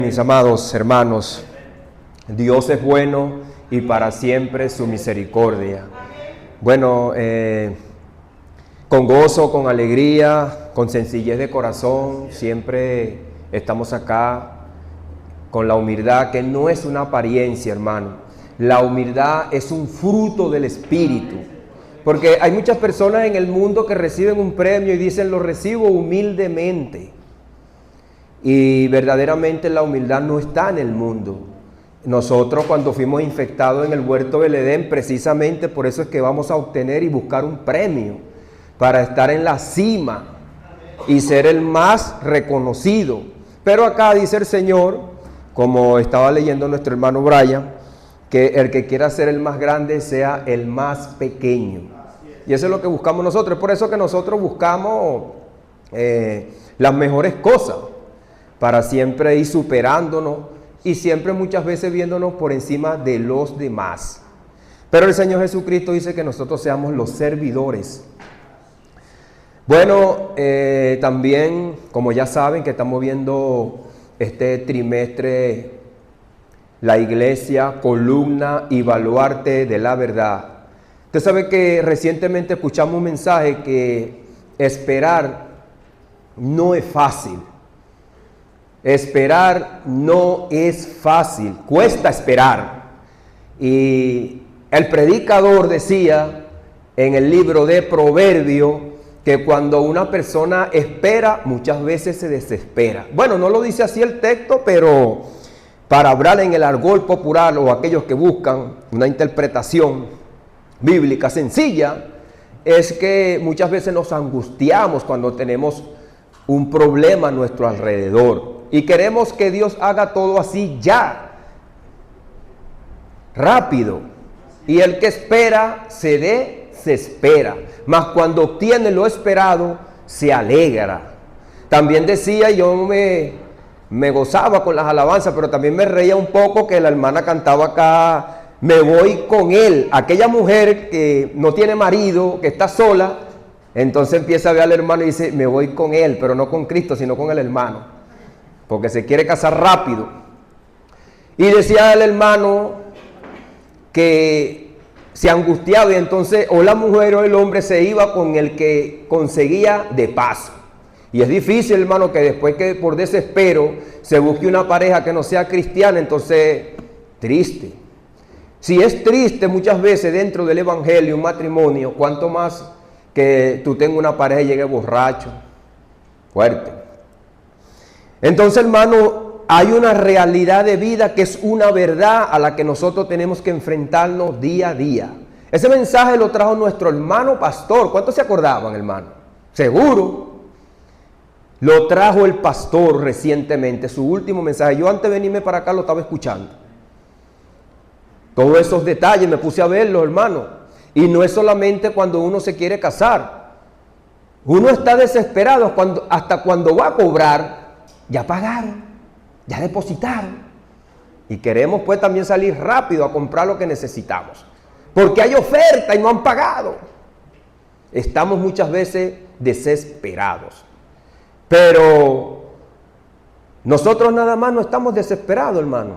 Mis amados hermanos, Dios es bueno y para siempre su misericordia. Bueno, con gozo, con alegría, con sencillez de corazón, siempre estamos acá con la humildad, que no es una apariencia, hermano. La humildad es un fruto del Espíritu. Porque hay muchas personas en el mundo que reciben un premio y dicen, lo recibo humildemente. Y verdaderamente la humildad no está en el mundo. Nosotros cuando fuimos infectados en el huerto del Edén, precisamente por eso es que vamos a obtener y buscar un premio para estar en la cima y ser el más reconocido. Pero acá dice el Señor, como estaba leyendo nuestro hermano Brian, que el que quiera ser el más grande sea el más pequeño. Y eso es lo que buscamos nosotros. Es por eso que nosotros buscamos las mejores cosas, para siempre ir superándonos y siempre muchas veces viéndonos por encima de los demás. Pero el Señor Jesucristo dice que nosotros seamos los servidores. Bueno, también, como ya saben, que estamos viendo este trimestre la iglesia, columna y baluarte de la verdad. Usted sabe que recientemente escuchamos un mensaje que esperar no es fácil. Esperar no es fácil, cuesta esperar. Y el predicador decía en el libro de Proverbios que cuando una persona espera, muchas veces se desespera. Bueno, no lo dice así el texto, pero para hablar en el argot popular o aquellos que buscan una interpretación bíblica sencilla, es que muchas veces nos angustiamos cuando tenemos un problema a nuestro alrededor. Y queremos que Dios haga todo así ya, rápido. Y el que espera se desespera. Mas cuando obtiene lo esperado, se alegra. También decía, yo me gozaba con las alabanzas, pero también me reía un poco que la hermana cantaba acá, me voy con él. Aquella mujer que no tiene marido, que está sola, entonces empieza a ver al hermano y dice, me voy con él, pero no con Cristo, sino con el hermano. Porque se quiere casar rápido. Y decía el hermano que se angustiaba y entonces o la mujer o el hombre se iba con el que conseguía de paso. Y es difícil, hermano, que después que por desespero se busque una pareja que no sea cristiana, entonces triste. Si es triste muchas veces dentro del evangelio, un matrimonio, cuanto más que tú tengas una pareja y llegue borracho, fuerte. Entonces, hermano, hay una realidad de vida que es una verdad a la que nosotros tenemos que enfrentarnos día a día. Ese mensaje lo trajo nuestro hermano pastor. ¿Cuántos se acordaban, hermano? Seguro. Lo trajo el pastor recientemente, su último mensaje. Yo antes de venirme para acá lo estaba escuchando. Todos esos detalles me puse a verlos, hermano. Y no es solamente cuando uno se quiere casar. Uno está desesperado hasta cuando va a cobrar. Ya pagaron, ya depositaron. Y queremos pues también salir rápido a comprar lo que necesitamos. Porque hay oferta y no han pagado. Estamos muchas veces desesperados. Pero nosotros nada más no estamos desesperados, hermano.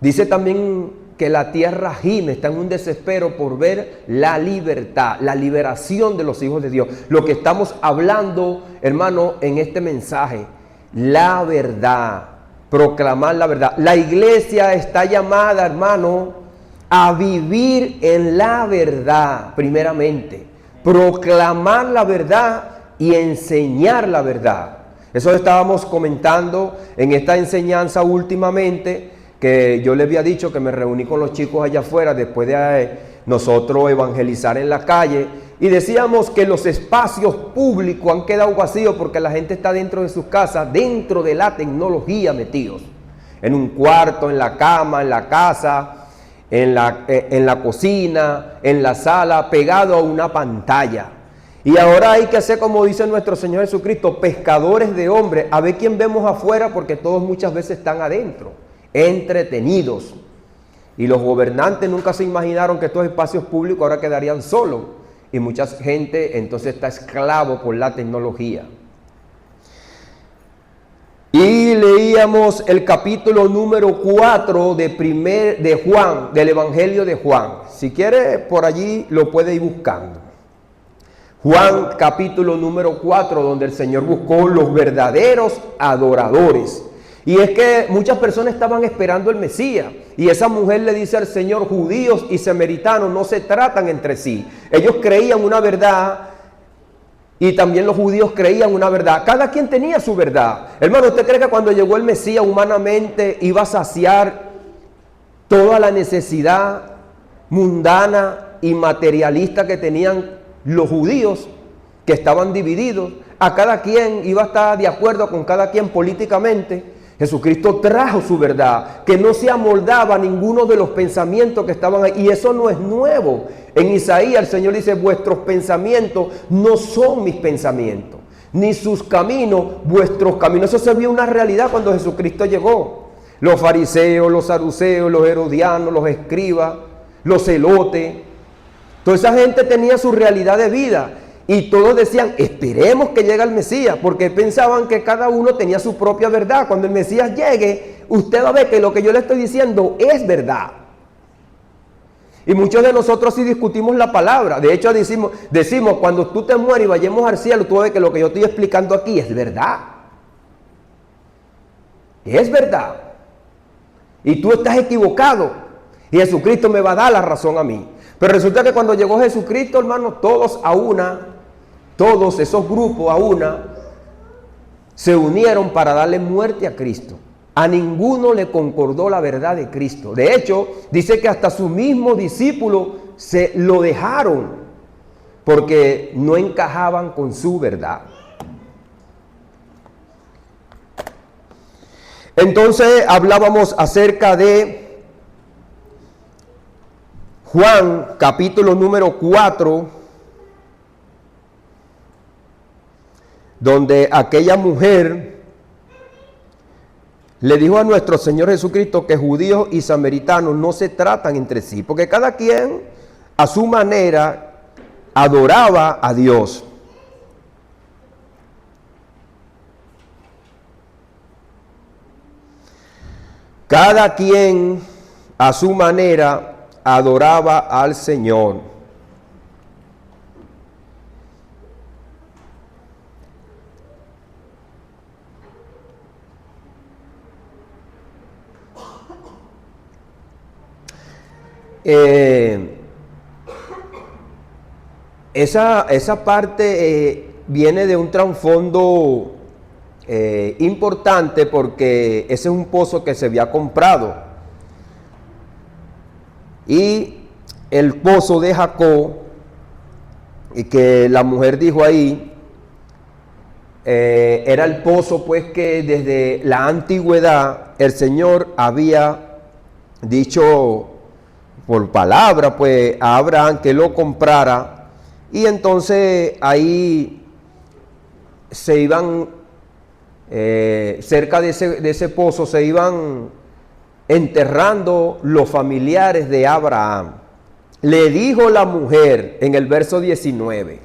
Dice también que la tierra gime, está en un desespero por ver la libertad, la liberación de los hijos de Dios. Lo que estamos hablando, hermano, en este mensaje. La verdad, proclamar la verdad. La iglesia está llamada, hermano, a vivir en la verdad, primeramente. Proclamar la verdad y enseñar la verdad. Eso estábamos comentando en esta enseñanza últimamente, que yo les había dicho que me reuní con los chicos allá afuera después de nosotros evangelizar en la calle. Y decíamos que los espacios públicos han quedado vacíos porque la gente está dentro de sus casas, dentro de la tecnología metidos. En un cuarto, en la cama, en la casa, en la cocina, en la sala, pegado a una pantalla. Y ahora hay que hacer como dice nuestro Señor Jesucristo, pescadores de hombres, a ver quién vemos afuera porque todos muchas veces están adentro, entretenidos. Y los gobernantes nunca se imaginaron que estos espacios públicos ahora quedarían solos. Y mucha gente entonces está esclavo por la tecnología. Y leíamos el capítulo número 4 de Juan, del Evangelio de Juan. Si quiere, por allí lo puede ir buscando. Juan capítulo número 4, donde el Señor buscó los verdaderos adoradores. Y es que muchas personas estaban esperando el Mesías. Y esa mujer le dice al Señor, judíos y samaritanos no se tratan entre sí. Ellos creían una verdad y también los judíos creían una verdad. Cada quien tenía su verdad. Hermano, ¿usted cree que cuando llegó el Mesías humanamente iba a saciar toda la necesidad mundana y materialista que tenían los judíos, que estaban divididos? A cada quien iba a estar de acuerdo con cada quien políticamente. Jesucristo trajo su verdad, que no se amoldaba a ninguno de los pensamientos que estaban ahí. Y eso no es nuevo. En Isaías el Señor dice, vuestros pensamientos no son mis pensamientos, ni sus caminos, vuestros caminos. Eso se vio una realidad cuando Jesucristo llegó. Los fariseos, los saduceos, los herodianos, los escribas, los celotes, toda esa gente tenía su realidad de vida. Y todos decían, esperemos que llegue el Mesías, porque pensaban que cada uno tenía su propia verdad. Cuando el Mesías llegue, usted va a ver que lo que yo le estoy diciendo es verdad. Y muchos de nosotros sí discutimos la palabra. De hecho, decimos, cuando tú te mueres y vayamos al cielo, tú vas a ver que lo que yo estoy explicando aquí es verdad. Es verdad. Y tú estás equivocado. Y Jesucristo me va a dar la razón a mí. Pero resulta que cuando llegó Jesucristo, hermano, todos esos grupos a una, se unieron para darle muerte a Cristo. A ninguno le concordó la verdad de Cristo. De hecho, dice que hasta sus mismos discípulos se lo dejaron porque no encajaban con su verdad. Entonces hablábamos acerca de Juan capítulo número 4, donde aquella mujer le dijo a nuestro Señor Jesucristo que judíos y samaritanos no se tratan entre sí, porque cada quien a su manera adoraba a Dios. Cada quien a su manera adoraba al Señor. Esa parte viene de un trasfondo importante, porque ese es un pozo que se había comprado. Y el pozo de Jacob, y que la mujer dijo ahí, era el pozo pues que desde la antigüedad el Señor había dicho por palabra pues a Abraham que lo comprara. Y entonces ahí se iban, cerca de ese pozo se iban enterrando los familiares de Abraham. Le dijo la mujer en el verso 19,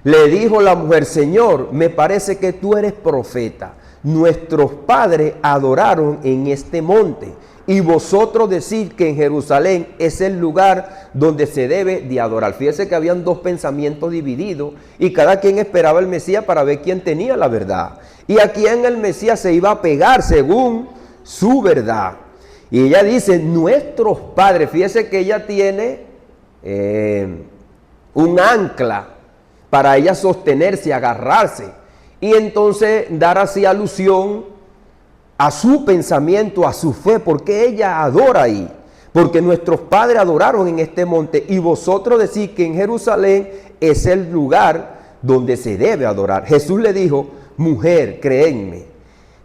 le dijo la mujer, Señor, me parece que tú eres profeta. Nuestros padres adoraron en este monte, y vosotros decís que en Jerusalén es el lugar donde se debe de adorar. Fíjese que habían dos pensamientos divididos, y cada quien esperaba el Mesías para ver quién tenía la verdad, y a quién el Mesías se iba a pegar según su verdad. Y ella dice, nuestros padres, fíjese que ella tiene un ancla para ella sostenerse, agarrarse, y entonces dar así alusión a su pensamiento, a su fe, porque ella adora ahí, porque nuestros padres adoraron en este monte, y vosotros decís que en Jerusalén es el lugar donde se debe adorar. Jesús le dijo, mujer, créenme,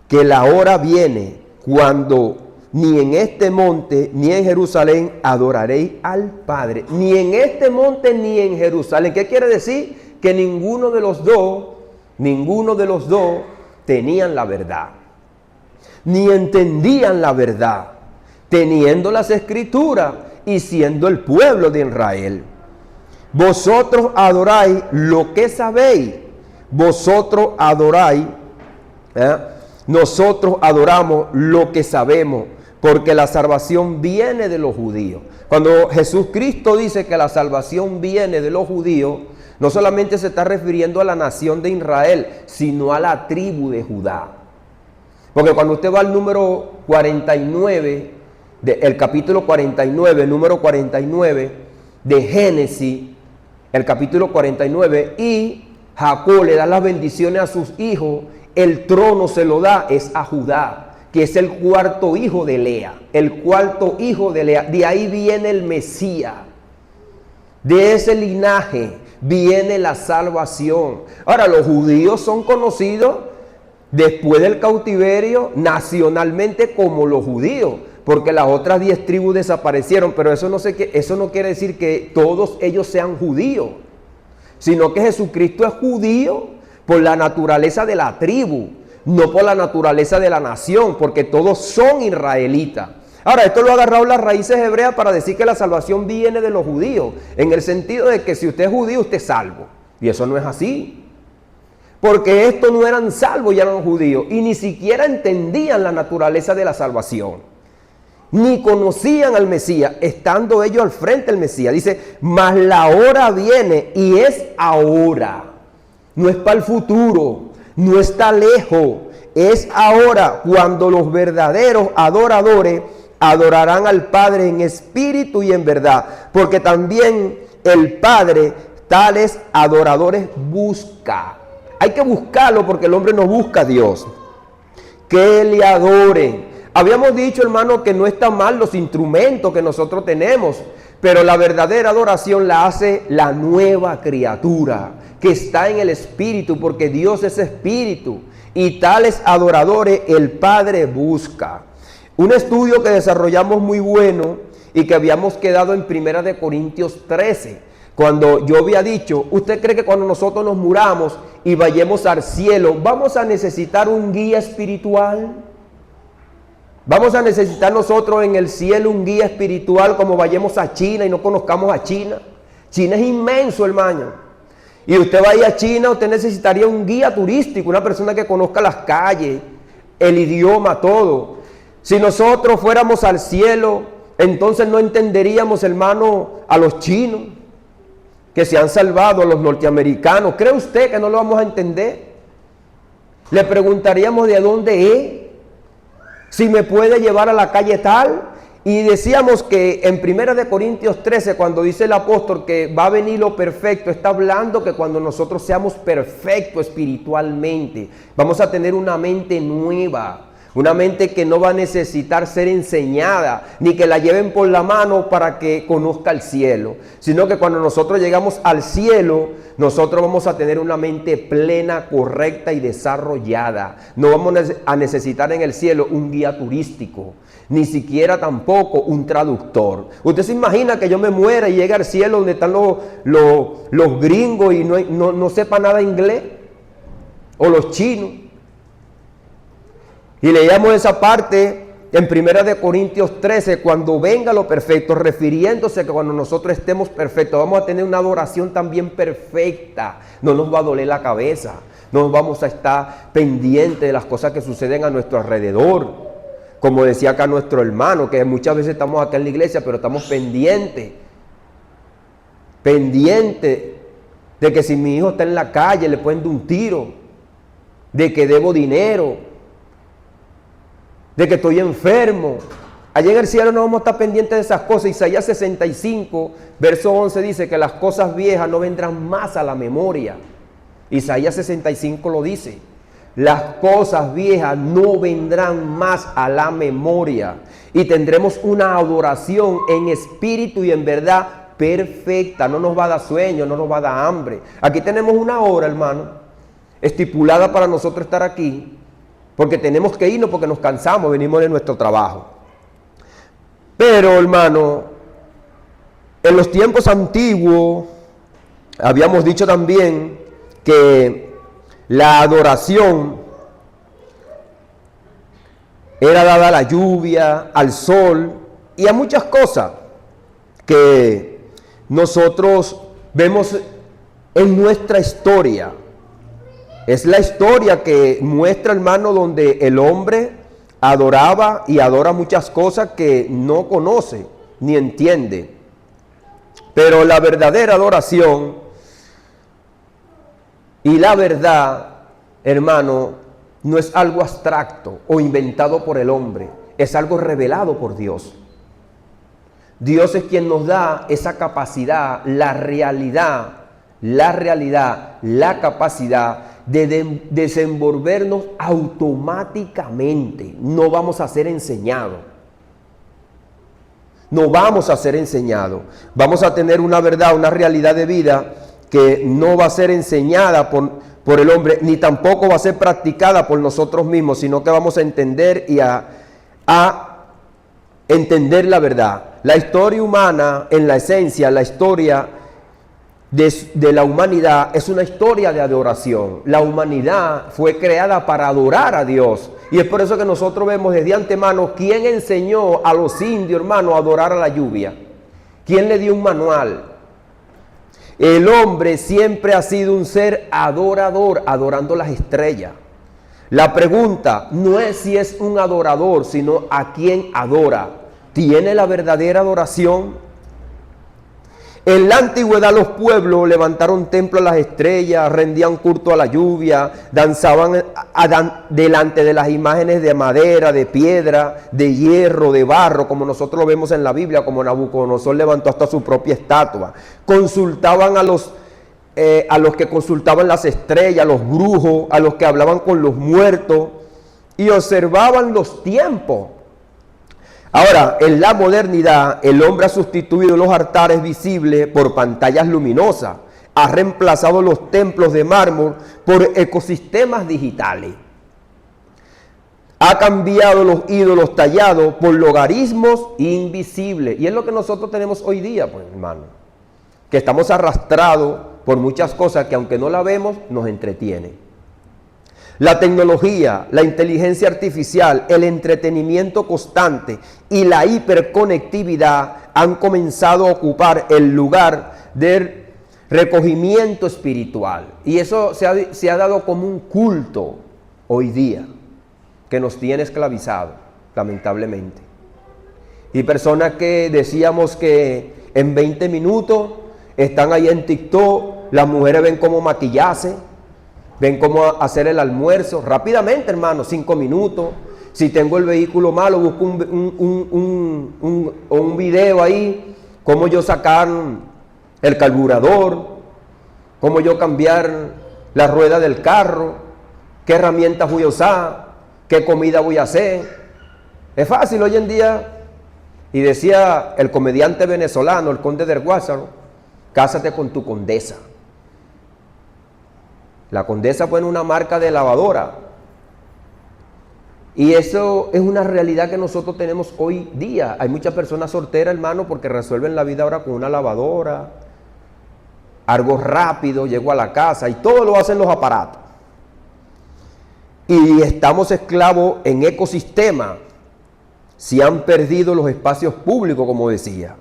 que la hora viene cuando ni en este monte ni en Jerusalén adoraréis al Padre. Ni en este monte ni en Jerusalén. ¿Qué quiere decir? Que ninguno de los dos tenían la verdad, ni entendían la verdad, teniendo las Escrituras y siendo el pueblo de Israel. Vosotros adoráis lo que sabéis. Vosotros adoráis nosotros adoramos lo que sabemos, porque la salvación viene de los judíos. Cuando Jesucristo dice que la salvación viene de los judíos, no solamente se está refiriendo a la nación de Israel, sino a la tribu de Judá. Porque cuando usted va al número 49, el capítulo 49, número 49 de Génesis, el capítulo 49, y Jacob le da las bendiciones a sus hijos, el trono se lo da es a Judá, que es el cuarto hijo de Lea, el cuarto hijo de Lea. De ahí viene el Mesías, de ese linaje viene la salvación. Ahora, los judíos son conocidos después del cautiverio nacionalmente como los judíos, porque las otras 10 tribus desaparecieron, pero eso no quiere decir que todos ellos sean judíos, sino que Jesucristo es judío por la naturaleza de la tribu, no por la naturaleza de la nación, porque todos son israelitas. Ahora, esto lo ha agarrado las raíces hebreas para decir que la salvación viene de los judíos, en el sentido de que si usted es judío, usted es salvo. Y eso no es así. Porque estos no eran salvos, ya eran judíos, y ni siquiera entendían la naturaleza de la salvación. Ni conocían al Mesías, estando ellos al frente del Mesías. Dice, mas la hora viene, y es ahora. No es para el futuro, no está lejos, es ahora cuando los verdaderos adoradores adorarán al Padre en espíritu y en verdad, porque también el Padre tales adoradores busca. Hay que buscarlo porque el hombre no busca a Dios. Que le adoren. Habíamos dicho, hermano, que no está mal los instrumentos que nosotros tenemos, pero la verdadera adoración la hace la nueva criatura que está en el espíritu, porque Dios es espíritu, y tales adoradores el Padre busca. Un estudio que desarrollamos muy bueno y que habíamos quedado en 1 Corintios 13, cuando yo había dicho, ¿usted cree que cuando nosotros nos muramos y vayamos al cielo, vamos a necesitar un guía espiritual? ¿Vamos a necesitar nosotros en el cielo un guía espiritual como vayamos a China y no conozcamos a China? China es inmenso, hermano. Y usted va a ir a China, usted necesitaría un guía turístico, una persona que conozca las calles, el idioma, todo. Si nosotros fuéramos al cielo, entonces no entenderíamos, hermano, a los chinos que se han salvado, a los norteamericanos. ¿Cree usted que no lo vamos a entender? Le preguntaríamos de dónde es, si me puede llevar a la calle tal. Y decíamos que en 1 Corintios 13, cuando dice el apóstol que va a venir lo perfecto, está hablando que cuando nosotros seamos perfectos espiritualmente, vamos a tener una mente nueva, una mente que no va a necesitar ser enseñada, ni que la lleven por la mano para que conozca el cielo, sino que cuando nosotros llegamos al cielo, nosotros vamos a tener una mente plena, correcta y desarrollada. No vamos a necesitar en el cielo un guía turístico, ni siquiera tampoco un traductor. Usted se imagina que yo me muera y llegue al cielo donde están los gringos y no sepa nada inglés, o los chinos. Y leíamos esa parte en 1 Corintios 13, cuando venga lo perfecto, refiriéndose a que cuando nosotros estemos perfectos, vamos a tener una adoración también perfecta. No nos va a doler la cabeza, no nos vamos a estar pendientes de las cosas que suceden a nuestro alrededor. Como decía acá nuestro hermano, que muchas veces estamos acá en la iglesia, pero estamos pendientes de que si mi hijo está en la calle le pueden dar un tiro, de que debo dinero, de que estoy enfermo. Allá en el cielo no vamos a estar pendientes de esas cosas. Isaías 65, verso 11 dice que las cosas viejas no vendrán más a la memoria. Isaías 65 lo dice. Las cosas viejas no vendrán más a la memoria. Y tendremos una adoración en espíritu y en verdad perfecta. No nos va a dar sueño, no nos va a dar hambre. Aquí tenemos una hora, hermano, estipulada para nosotros estar aquí. Porque tenemos que irnos porque nos cansamos, venimos de nuestro trabajo. Pero, hermano, en los tiempos antiguos, habíamos dicho también que la adoración era dada a la lluvia, al sol y a muchas cosas que nosotros vemos en nuestra historia. Es la historia que muestra, hermano, donde el hombre adoraba y adora muchas cosas que no conoce ni entiende. Pero la verdadera adoración y la verdad, hermano, no es algo abstracto o inventado por el hombre, es algo revelado por Dios. Dios es quien nos da esa capacidad, la capacidad de desenvolvernos automáticamente. No vamos a ser enseñados. No vamos a ser enseñados. Vamos a tener una verdad, una realidad de vida que no va a ser enseñada por el hombre, ni tampoco va a ser practicada por nosotros mismos, sino que vamos a entender y a entender la verdad. La historia humana, en la esencia, la historia de la humanidad es una historia de adoración. La humanidad fue creada para adorar a Dios. Y es por eso que nosotros vemos desde antemano quién enseñó a los indios, hermanos, a adorar a la lluvia. ¿Quién le dio un manual? El hombre siempre ha sido un ser adorador, adorando las estrellas. La pregunta no es si es un adorador, sino a quién adora. ¿Tiene la verdadera adoración? En la antigüedad los pueblos levantaron templos a las estrellas, rendían culto a la lluvia, danzaban delante de las imágenes de madera, de piedra, de hierro, de barro, como nosotros lo vemos en la Biblia, como Nabucodonosor levantó hasta su propia estatua. Consultaban a los que consultaban las estrellas, a los brujos, a los que hablaban con los muertos y observaban los tiempos. Ahora, en la modernidad, el hombre ha sustituido los altares visibles por pantallas luminosas, ha reemplazado los templos de mármol por ecosistemas digitales, ha cambiado los ídolos tallados por logaritmos invisibles. Y es lo que nosotros tenemos hoy día, pues, hermano, que estamos arrastrados por muchas cosas que aunque no la vemos, nos entretiene. La tecnología, la inteligencia artificial, el entretenimiento constante y la hiperconectividad han comenzado a ocupar el lugar del recogimiento espiritual. Y eso se ha dado como un culto hoy día que nos tiene esclavizados, lamentablemente. Y personas que decíamos que en 20 minutos están ahí en TikTok, las mujeres ven cómo maquillarse, ven cómo hacer el almuerzo, rápidamente, hermano, 5 minutos. Si tengo el vehículo malo, busco un video ahí, cómo yo sacar el carburador, cómo yo cambiar la rueda del carro, qué herramientas voy a usar, qué comida voy a hacer. Es fácil hoy en día. Y decía el comediante venezolano, el conde del Guásaro, cásate con tu condesa. La condesa pone una marca de lavadora. Y eso es una realidad que nosotros tenemos hoy día. Hay muchas personas solteras, hermano, porque resuelven la vida ahora con una lavadora, algo rápido, llego a la casa y todo lo hacen los aparatos. Y estamos esclavos en ecosistemas. Se han perdido los espacios públicos, como decía.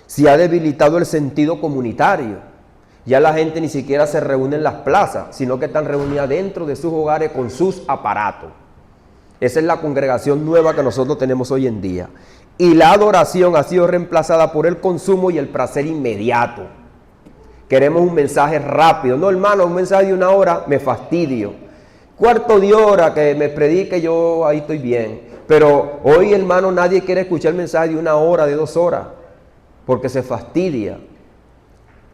Se ha debilitado el sentido comunitario. Ya la gente ni siquiera se reúne en las plazas, sino que están reunidas dentro de sus hogares con sus aparatos. Esa es la congregación nueva que nosotros tenemos hoy en día. Y la adoración ha sido reemplazada por el consumo y el placer inmediato. Queremos un mensaje rápido. No, hermano, un mensaje de 1 hora, me fastidio. Cuarto de hora que me predique, yo ahí estoy bien. Pero hoy, hermano, nadie quiere escuchar el mensaje de 1 hora, de 2 horas, porque se fastidia.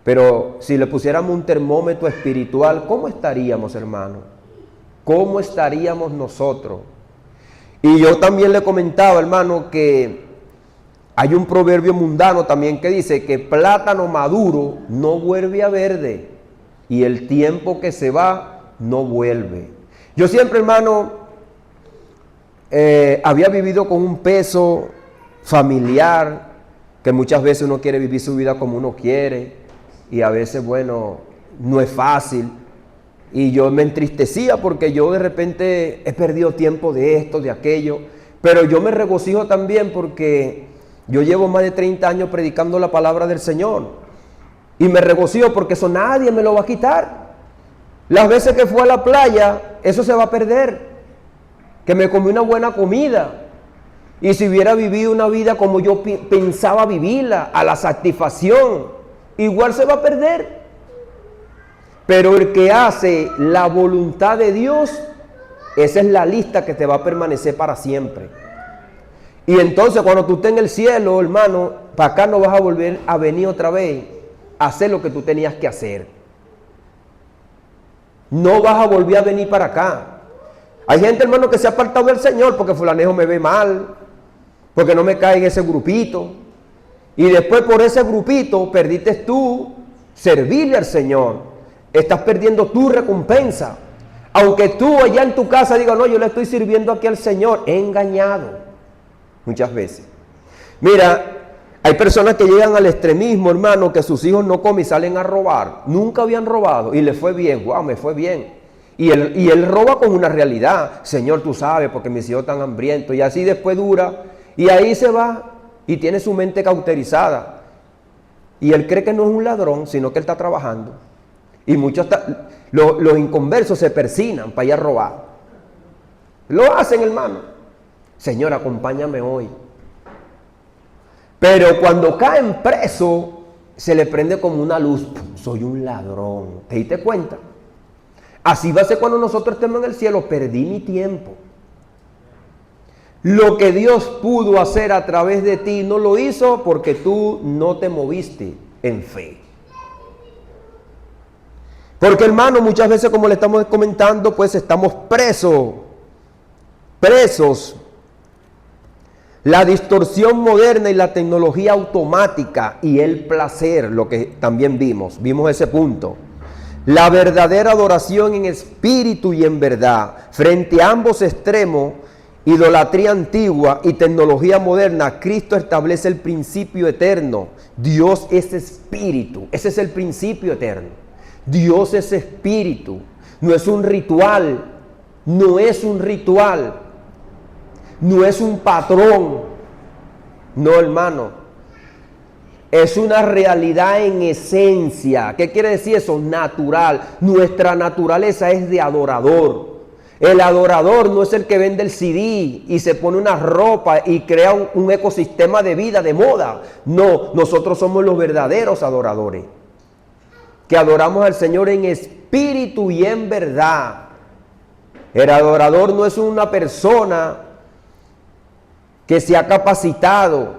Pero si le pusiéramos un termómetro espiritual, ¿cómo estaríamos, hermano? ¿Cómo estaríamos nosotros? Y yo también le comentaba, hermano, que hay un proverbio mundano también que dice que plátano maduro no vuelve a verde y el tiempo que se va no vuelve. Yo siempre, hermano, había vivido con un peso familiar, que muchas veces uno quiere vivir su vida como uno quiere. Y a veces, bueno, no es fácil. Y yo me entristecía porque yo de repente he perdido tiempo de esto, de aquello. Pero yo me regocijo también porque yo llevo más de 30 años predicando la palabra del Señor. Y me regocijo porque eso nadie me lo va a quitar. Las veces que fue a la playa, eso se va a perder. Que me comí una buena comida. Y si hubiera vivido una vida como yo pensaba vivirla, a la satisfacción, igual se va a perder. Pero el que hace la voluntad de Dios, esa es la lista que te va a permanecer para siempre. Y entonces cuando tú estés en el cielo, hermano, para acá no vas a volver a venir otra vez a hacer lo que tú tenías que hacer. No vas a volver a venir para acá. Hay gente, hermano, que se ha apartado del Señor porque fulanejo me ve mal, porque no me cae en ese grupito. Y después por ese grupito perdiste tú servirle al Señor. Estás perdiendo tu recompensa. Aunque tú allá en tu casa digas, no, yo le estoy sirviendo aquí al Señor. Engañado. Muchas veces. Mira, hay personas que llegan al extremismo, hermano, que sus hijos no comen y salen a robar. Nunca habían robado y le fue bien. Wow, me fue bien. Y él roba con una realidad. Señor, tú sabes, porque mis hijos están hambrientos. Y así después dura. Y ahí se va y tiene su mente cauterizada. Y él cree que no es un ladrón, sino que él está trabajando. Y muchos, los inconversos se persinan para ir a robar. Lo hacen, hermano. Señor, acompáñame hoy. Pero cuando caen preso, se le prende como una luz. Soy un ladrón. ¿Te diste cuenta? Así va a ser cuando nosotros estemos en el cielo. Perdí mi tiempo. Lo que Dios pudo hacer a través de ti no lo hizo porque tú no te moviste en fe. Porque, hermano, muchas veces, como le estamos comentando, pues estamos presos. La distorsión moderna y la tecnología automática y el placer, lo que también vimos ese punto. La verdadera adoración en espíritu y en verdad. Frente a ambos extremos, idolatría antigua y tecnología moderna, Cristo establece el principio eterno. Dios es espíritu. Ese es el principio eterno. Dios es espíritu. No es un ritual. No es un ritual. No es un patrón. No, hermano. Es una realidad en esencia. ¿Qué quiere decir eso? Natural. Nuestra naturaleza es de adorador. El adorador no es el que vende el CD y se pone una ropa y crea un ecosistema de vida, de moda. No, nosotros somos los verdaderos adoradores. Que adoramos al Señor en espíritu y en verdad. El adorador no es una persona que se ha capacitado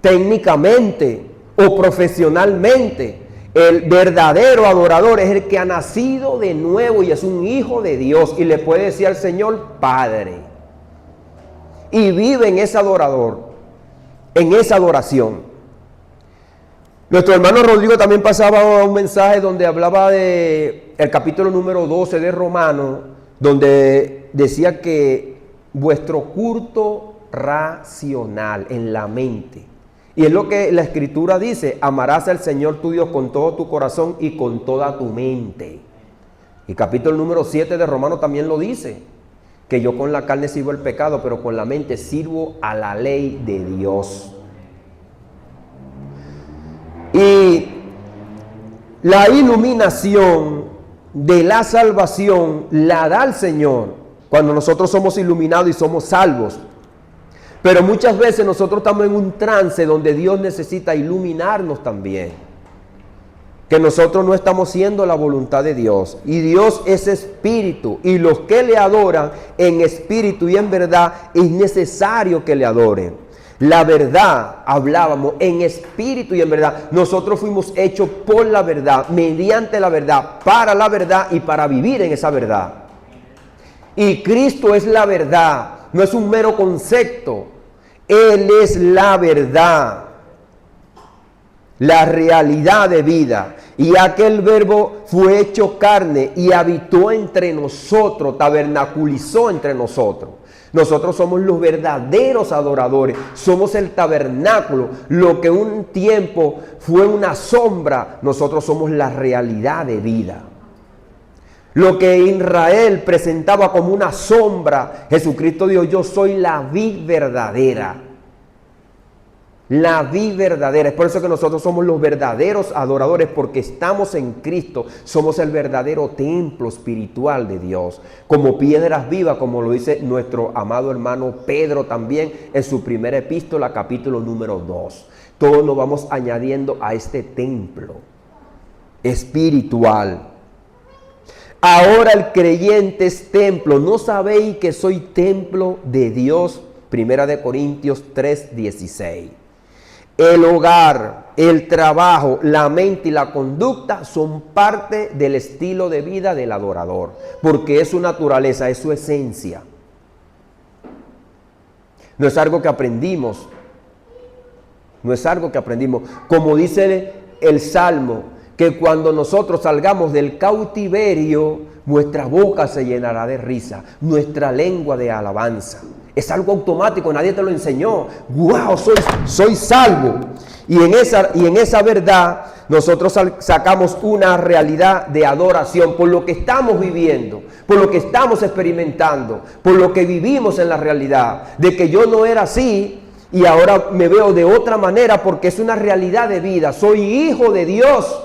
técnicamente o profesionalmente. El verdadero adorador es el que ha nacido de nuevo y es un hijo de Dios y le puede decir al Señor Padre. Y vive en ese adorador, en esa adoración. Nuestro hermano Rodrigo también pasaba un mensaje donde hablaba de el capítulo número 12 de Romanos, donde decía que vuestro culto racional en la mente. Y es lo que la Escritura dice, amarás al Señor tu Dios con todo tu corazón y con toda tu mente. Y capítulo número 7 de Romanos también lo dice, que yo con la carne sirvo el pecado, pero con la mente sirvo a la ley de Dios. Y la iluminación de la salvación la da el Señor cuando nosotros somos iluminados y somos salvos. Pero muchas veces nosotros estamos en un trance donde Dios necesita iluminarnos también. Que nosotros no estamos haciendo la voluntad de Dios. Y Dios es espíritu. Y los que le adoran en espíritu y en verdad es necesario que le adoren. La verdad, hablábamos, en espíritu y en verdad. Nosotros fuimos hechos por la verdad, mediante la verdad, para la verdad y para vivir en esa verdad. Y Cristo es la verdad. No es un mero concepto. Él es la verdad, la realidad de vida. Y aquel verbo fue hecho carne y habitó entre nosotros, tabernaculizó entre nosotros. Nosotros somos los verdaderos adoradores, somos el tabernáculo. Lo que un tiempo fue una sombra, nosotros somos la realidad de vida. Lo que Israel presentaba como una sombra, Jesucristo dijo, yo soy la vid verdadera. La vi verdadera. Es por eso que nosotros somos los verdaderos adoradores, porque estamos en Cristo. Somos el verdadero templo espiritual de Dios. Como piedras vivas, como lo dice nuestro amado hermano Pedro también en su primera epístola, capítulo número 2. Todos nos vamos añadiendo a este templo espiritual. Ahora el creyente es templo. ¿No sabéis que soy templo de Dios? Primera de Corintios 3:16. El hogar, el trabajo, la mente y la conducta son parte del estilo de vida del adorador, porque es su naturaleza, es su esencia. No es algo que aprendimos. No es algo que aprendimos. Como dice el Salmo, que cuando nosotros salgamos del cautiverio, nuestra boca se llenará de risa, nuestra lengua de alabanza. Es algo automático, nadie te lo enseñó. ¡Wow! Soy salvo. Y en esa verdad nosotros sacamos una realidad de adoración por lo que estamos viviendo, por lo que estamos experimentando, por lo que vivimos en la realidad. De que yo no era así y ahora me veo de otra manera porque es una realidad de vida. Soy hijo de Dios.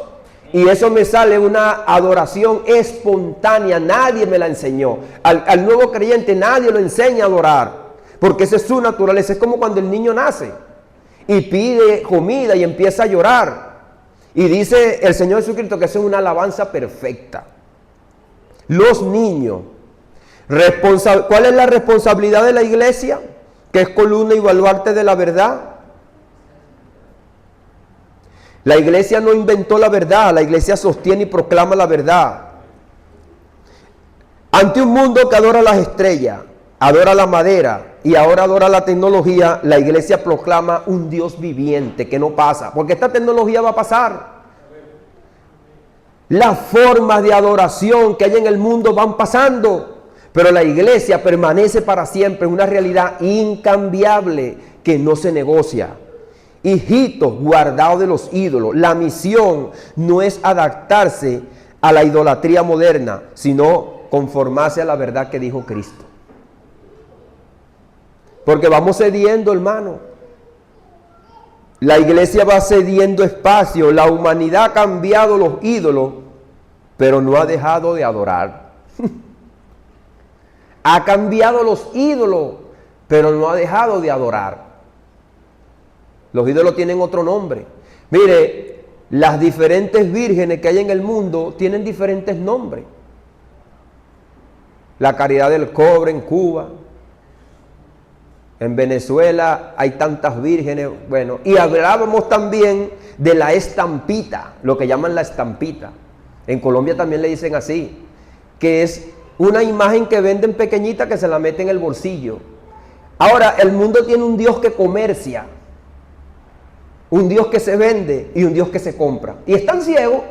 Y eso me sale una adoración espontánea, nadie me la enseñó. Al nuevo creyente nadie lo enseña a adorar, porque esa es su naturaleza. Es como cuando el niño nace y pide comida y empieza a llorar. Y dice el Señor Jesucristo que eso es una alabanza perfecta. Los niños, ¿cuál es la responsabilidad de la iglesia? Que es columna y baluarte de la verdad. La iglesia no inventó la verdad, la iglesia sostiene y proclama la verdad. Ante un mundo que adora las estrellas, adora la madera y ahora adora la tecnología, la iglesia proclama un Dios viviente que no pasa, porque esta tecnología va a pasar. Las formas de adoración que hay en el mundo van pasando, pero la iglesia permanece para siempre, una realidad incambiable que no se negocia. Hijitos guardados de los ídolos. La misión no es adaptarse a la idolatría moderna, sino conformarse a la verdad que dijo Cristo. Porque vamos cediendo, hermano. La iglesia va cediendo espacio. La humanidad ha cambiado los ídolos, pero no ha dejado de adorar. Ha cambiado los ídolos, pero no ha dejado de adorar. Los ídolos tienen otro nombre. Mire, las diferentes vírgenes que hay en el mundo tienen diferentes nombres. La Caridad del Cobre en Cuba. En Venezuela hay tantas vírgenes. Bueno, y hablábamos también de la estampita, lo que llaman la estampita. En Colombia también le dicen así, que es una imagen que venden pequeñita que se la mete en el bolsillo. Ahora, el mundo tiene un Dios que comercia. Un Dios que se vende y un Dios que se compra. Y están ciegos.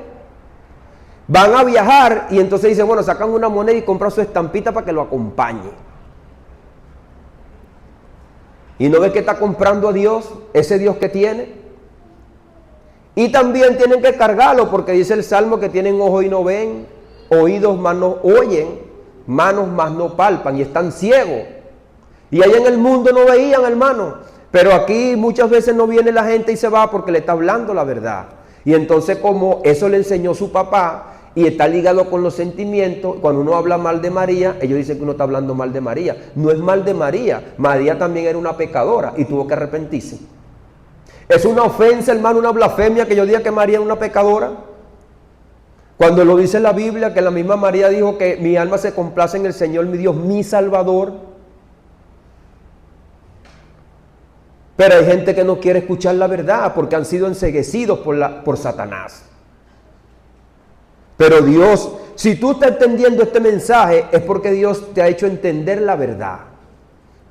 Van a viajar y entonces dicen, bueno, sacan una moneda y compran su estampita para que lo acompañe. Y no ve que está comprando a Dios, ese Dios que tiene. Y también tienen que cargarlo porque dice el Salmo que tienen ojos y no ven, oídos mas no oyen, manos mas no palpan y están ciegos. Y allá en el mundo no veían, hermano. Pero aquí muchas veces no viene la gente y se va porque le está hablando la verdad. Y entonces como eso le enseñó su papá y está ligado con los sentimientos, cuando uno habla mal de María, ellos dicen que uno está hablando mal de María. No es mal de María. María también era una pecadora y tuvo que arrepentirse. Es una ofensa, hermano, una blasfemia que yo diga que María era una pecadora. Cuando lo dice la Biblia, que la misma María dijo que mi alma se complace en el Señor, mi Dios, mi Salvador. Pero hay gente que no quiere escuchar la verdad porque han sido enceguecidos por Satanás. Pero Dios, si tú estás entendiendo este mensaje, es porque Dios te ha hecho entender la verdad.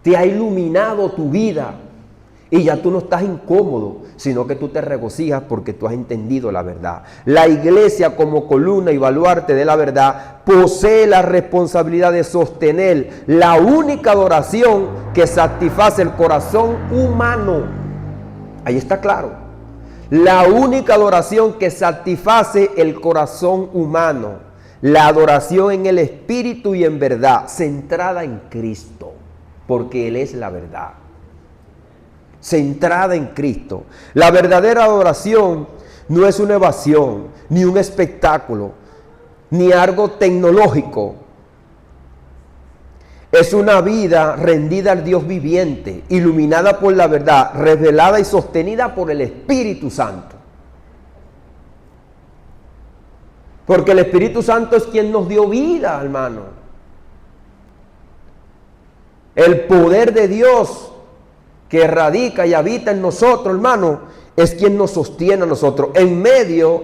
Te ha iluminado tu vida. Y ya tú no estás incómodo, sino que tú te regocijas porque tú has entendido la verdad. La iglesia, como columna y baluarte de la verdad, posee la responsabilidad de sostener la única adoración que satisface el corazón humano. Ahí está claro. La única adoración que satisface el corazón humano. La adoración en el espíritu y en verdad, centrada en Cristo, porque Él es la verdad. centrada en Cristo. La verdadera adoración no es una evasión, ni un espectáculo, ni algo tecnológico. Es una vida rendida al Dios viviente, iluminada por la verdad, revelada y sostenida por el Espíritu Santo. Porque el Espíritu Santo es quien nos dio vida, hermano. El poder de Dios que radica y habita en nosotros, hermano, es quien nos sostiene a nosotros. En medio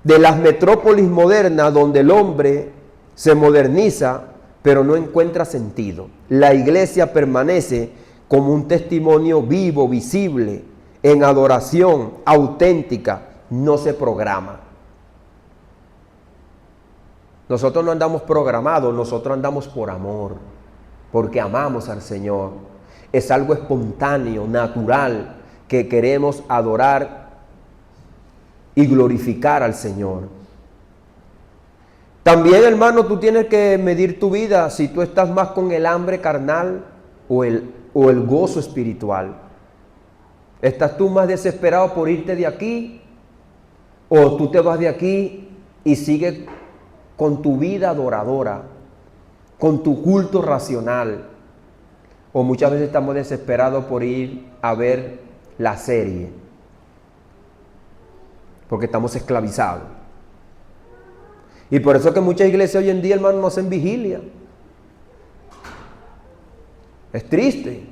de las metrópolis modernas donde el hombre se moderniza, pero no encuentra sentido, la iglesia permanece como un testimonio vivo, visible, en adoración auténtica, no se programa. Nosotros no andamos programados, nosotros andamos por amor, porque amamos al Señor. Es algo espontáneo, natural, que queremos adorar y glorificar al Señor. También, hermano, tú tienes que medir tu vida si tú estás más con el hambre carnal o el gozo espiritual. ¿Estás tú más desesperado por irte de aquí? ¿O tú te vas de aquí y sigues con tu vida adoradora, con tu culto racional? O muchas veces estamos desesperados por ir a ver la serie, porque estamos esclavizados. Y por eso es que muchas iglesias hoy en día, hermano, no hacen vigilia. Es triste.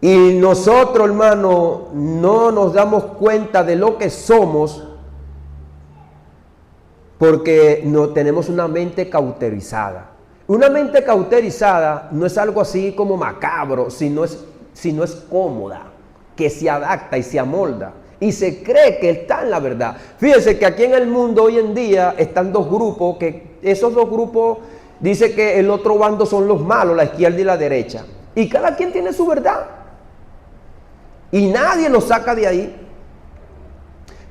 Y nosotros, hermano, no nos damos cuenta de lo que somos porque no tenemos una mente cauterizada. Una mente cauterizada no es algo así como macabro, sino es cómoda, que se adapta y se amolda y se cree que está en la verdad. Fíjense que aquí en el mundo hoy en día están dos grupos, que esos dos grupos dice que el otro bando son los malos, la izquierda y la derecha, y cada quien tiene su verdad y nadie lo saca de ahí.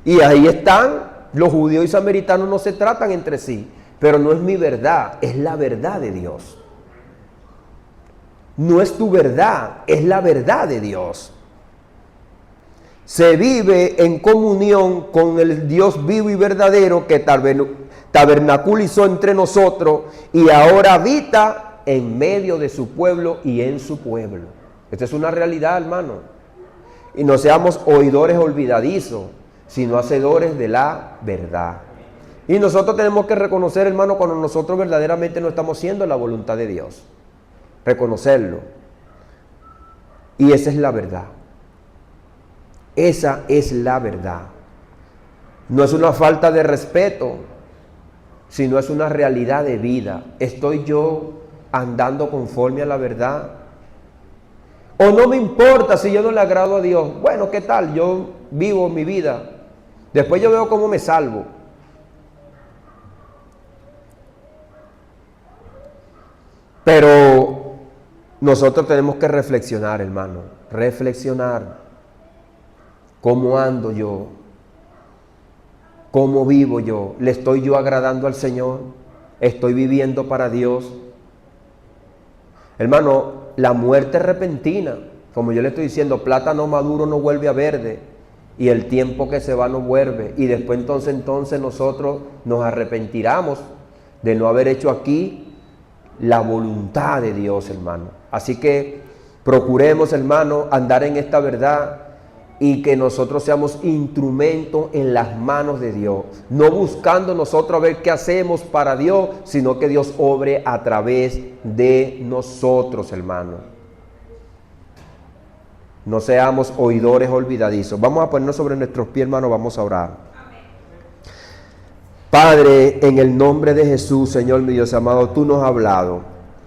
Y ahí están los judíos y samaritanos, no se tratan entre sí. Pero no es mi verdad, es la verdad de Dios. No es tu verdad, es la verdad de Dios. Se vive en comunión con el Dios vivo y verdadero que tabernaculizó entre nosotros y ahora habita en medio de su pueblo y en su pueblo. Esta es una realidad, hermano. Y no seamos oidores olvidadizos, sino hacedores de la verdad. Y nosotros tenemos que reconocer, hermano, cuando nosotros verdaderamente no estamos haciendo la voluntad de Dios. Reconocerlo. Y esa es la verdad. Esa es la verdad. No es una falta de respeto, sino es una realidad de vida. ¿Estoy yo andando conforme a la verdad? ¿O no me importa si yo no le agrado a Dios? Bueno, ¿qué tal? Yo vivo mi vida. Después yo veo cómo me salvo. Pero nosotros tenemos que reflexionar, hermano, reflexionar. ¿Cómo ando yo? ¿Cómo vivo yo? ¿Le estoy yo agradando al Señor? ¿Estoy viviendo para Dios? Hermano, la muerte repentina, como yo le estoy diciendo, plátano maduro no vuelve a verde, y el tiempo que se va no vuelve, y después entonces nosotros nos arrepentiremos de no haber hecho aquí la voluntad de Dios, hermano. Así que procuremos, hermano, andar en esta verdad y que nosotros seamos instrumentos en las manos de Dios, no buscando nosotros a ver qué hacemos para Dios, sino que Dios obre a través de nosotros, hermano. No seamos oidores olvidadizos. Vamos a ponernos sobre nuestros pies, hermano, vamos a orar. Padre, en el nombre de Jesús, Señor mi Dios amado, tú nos has hablado.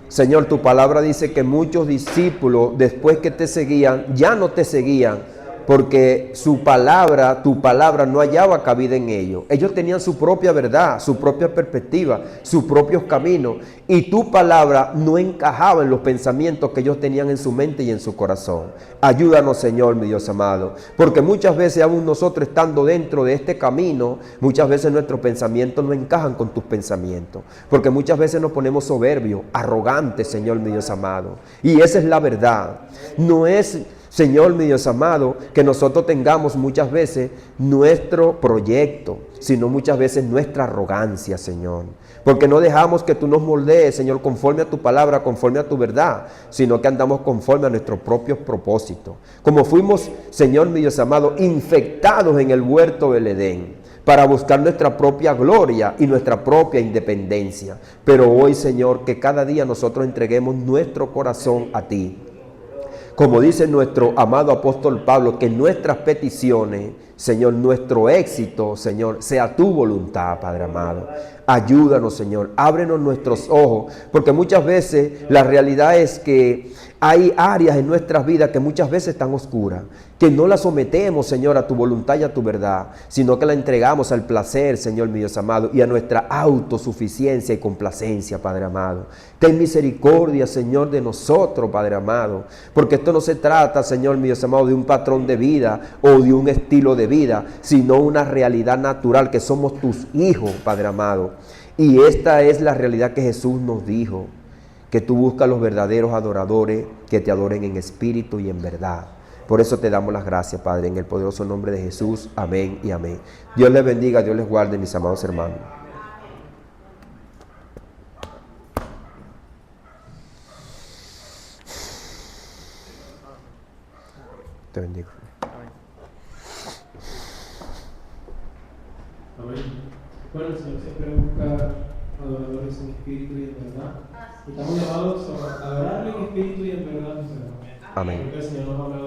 Señor, tu palabra dice que muchos discípulos, después que te seguían, ya no te seguían, porque su palabra, tu palabra no hallaba cabida en ellos. Ellos tenían su propia verdad, su propia perspectiva, sus propios caminos, y tu palabra no encajaba en los pensamientos que ellos tenían en su mente y en su corazón. Ayúdanos, Señor, mi Dios amado, porque muchas veces aún nosotros estando dentro de este camino, muchas veces nuestros pensamientos no encajan con tus pensamientos, porque muchas veces nos ponemos soberbios, arrogantes, Señor, mi Dios amado, y esa es la verdad. No es, Señor, mi Dios amado, que nosotros tengamos muchas veces nuestro proyecto, sino muchas veces nuestra arrogancia, Señor. Porque no dejamos que tú nos moldees, Señor, conforme a tu palabra, conforme a tu verdad, sino que andamos conforme a nuestros propios propósitos. Como fuimos, Señor, mi Dios amado, infectados en el huerto del Edén, para buscar nuestra propia gloria y nuestra propia independencia. Pero hoy, Señor, que cada día nosotros entreguemos nuestro corazón a ti. Como dice nuestro amado apóstol Pablo, que nuestras peticiones, Señor, nuestro éxito, Señor, sea tu voluntad, Padre amado. Ayúdanos, Señor, ábrenos nuestros ojos, porque muchas veces la realidad es que hay áreas en nuestras vidas que muchas veces están oscuras, que no las sometemos, Señor, a tu voluntad y a tu verdad, sino que la entregamos al placer, Señor, mi Dios amado, y a nuestra autosuficiencia y complacencia, Padre amado. Ten misericordia, Señor, de nosotros, Padre amado, porque esto no se trata, Señor, mi Dios amado, de un patrón de vida o de un estilo de vida, sino una realidad natural, que somos tus hijos, Padre amado. Y esta es la realidad que Jesús nos dijo, que tú buscas los verdaderos adoradores que te adoren en espíritu y en verdad. Por eso te damos las gracias, Padre, en el poderoso nombre de Jesús. Amén y amén. Dios les bendiga, Dios les guarde, mis amados hermanos. Te bendigo. Amén. Bueno, el Señor siempre busca adoradores en espíritu y en verdad. Y estamos llamados a adorarle en espíritu y en verdad, Señor. Amén. Porque el Señor nos ha hablado